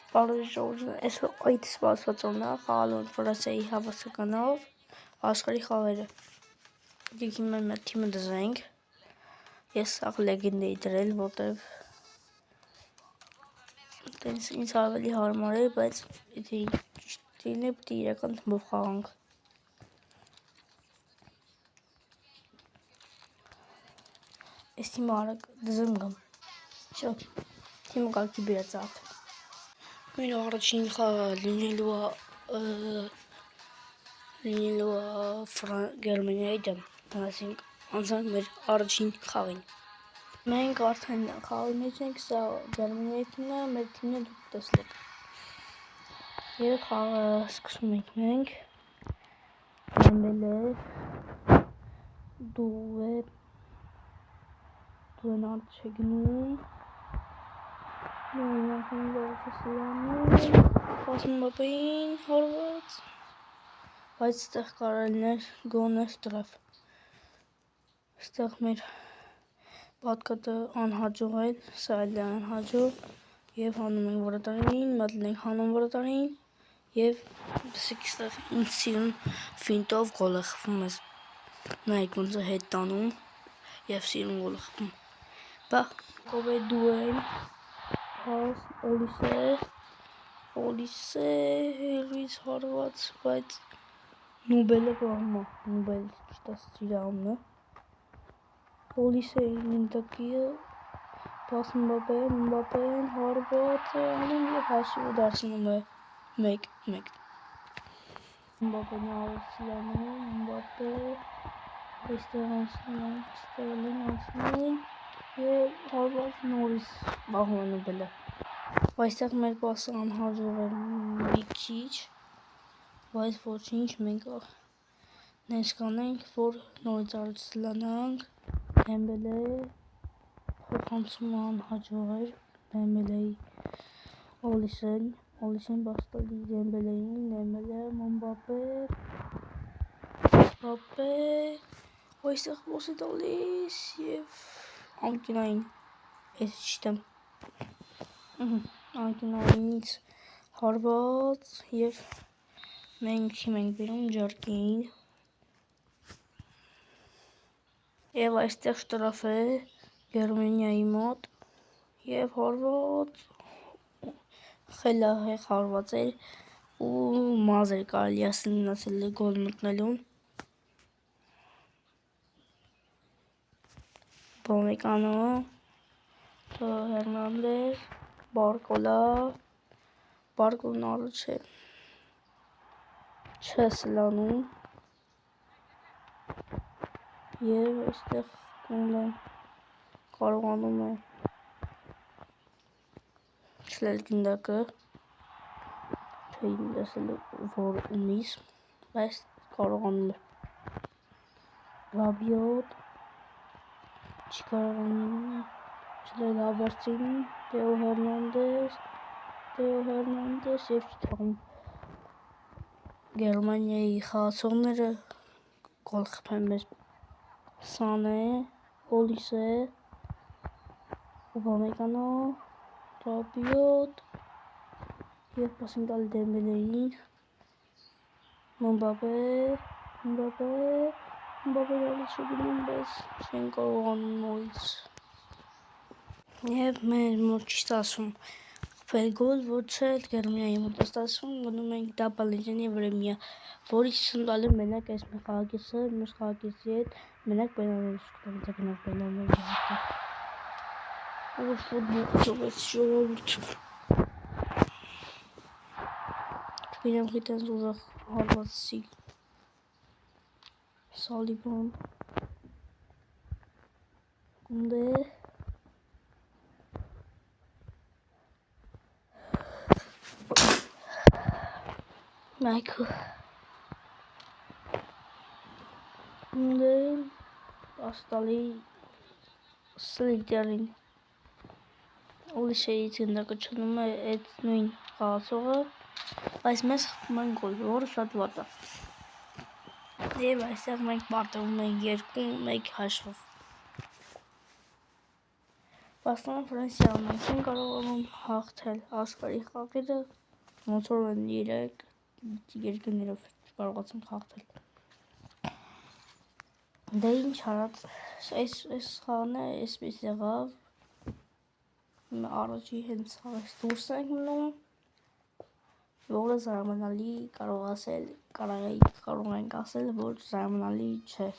Բարոյժողջն այս այդ սպասվածոնը խաղալուն Ֆրանսիայի հավասարականով աշխարհի խաղերը։ Եկեք հիմա մեր թիմը դզենք։ Ես սաղ լեգենդ էի դրել, որտեվ տենց ինձ ավելի հարմար է, բայց եթե ճիշտ լինի, պետք է իրական թիմով խաղանք։ Այս թիմը արագ դզեմ գամ։ Շո, թիմը կարգի բերացավ։ Մեր առաջին խաղը լինելու է Գերմանիայի դեմ, ասենք անցանք մեր առաջին խաղին։ Մենք արդեն խաղի մեջ ենք, սա Գերմանիայի թիմն է, մեր թիմն է դուք տեսնեք։ Եվ խաղը սկսում ենք մենք։ Դեմբելե, դու են արդ չգնում։ Մբապեին հորված, բայց ստեղ կարելներ գոներ տրավ։ Ստեղ մեր պատկատը անհաջող է, սա էլ է անհաջող և հանում ենք վրատարին, մատլ ենք հանում վրատարին և դսեք ստեղ ինձ սիրուն ֆինտով գոլ է խփում ես։ Նայեք ոնց է հետ տանում և սիրուն գոլ է խփում։ Բա կովե դու են Պաս Օլիսե հերվից հարված, բայց նուբելը պահմա, նուբել չտաս իրավնը։ Օլիսեի ննդակիը, պաս Մբապեն հարված է անում և հաշիվը դարձնում է 1-1։ Մբապեն արուսլանում, Մբապե, այստեղ անցնում և հարված նորից բահում է նուբելը։ Այստեղ մեր պասը անհաջող էր մի քիչ, բայց ոչինչ, մենք նենց կանենք, որ նորից արուսլանանք, Դեմբելե, փոխանցումը անհաջող էր, Դեմբելեի Օլիսեն բաստալի Դեմբելեին, Դեմբելե, Մբապե, այստեղ ոս է տալիս և անկյունային, ես չիտեմ, անկյունայինից հարված և մենք թիմ ենք բերում ջարկին և այստեղ շտրաֆ է Գերմանիայի մոտ և հարված խելահեղ հարված էր ու մազ էր կարելի ասել մնացել է գոլ մտնելուն։ Բոմեկանո, Հերնանդես, Բարկոլն առաջ է չսլանում և այստեղ կունդեն կարողանում է չլել գնդակը, չէի լսել որ ումից, բայց կարողանում է Ռաբիոտ, չի կարողանում չլել Աբերցին, Տեո Հերնանդես և չի թողում Գերմանիայի խաղացողները գոլ խփեն մեզ։ Սանե, Օլիսե, Ուբամեկանո, Ռաբիոտ և պաս ենք տալի Դեմբելեին, Մբապեն նորից չգնում, բայց չեն կարողանում նորից և մեր մոտ չի ստացվում խփել գոլ, ոչ էլ Գերմանիայի մոտ է ստացվում, գնում ենք դապալեջանի վրեմիա, որից չեմ տալի մենակ այս մեր խաղակիցը, մեր խաղակիցի հետ մենակ պենալներ շուտում գնանք պենալների հատը։ Որ ֆուտբոլ ծովեց ժողովուրդ։ Չգիտեմ խիտենց ուժեղ հարվածի Սալիբան կունդե Մայքլ կունդեն պաստալի Սլիտերին Օլիսեից գնդակը չնում է այդ նույն խաղացողը, բայց մեզ խփում են գոլ, որը շատ վատ է։ Եվ այստեղ մենք պարտվում ենք 2-1 հաշվով։ Պաստան Ֆրանսիայում մենք չենք կարողանում հաղթել աշխարհի խաղերը, ոնց որ են 3 երկրներով չկարողացանք հաղթել։ Դե ինչ արած, այս խաղն է, այսպես եղավ։ Առաջի հենց խաղից դուրս ենք մնում, որը զարմանալի կարող ենք ասել, որ զարմանալի չէ։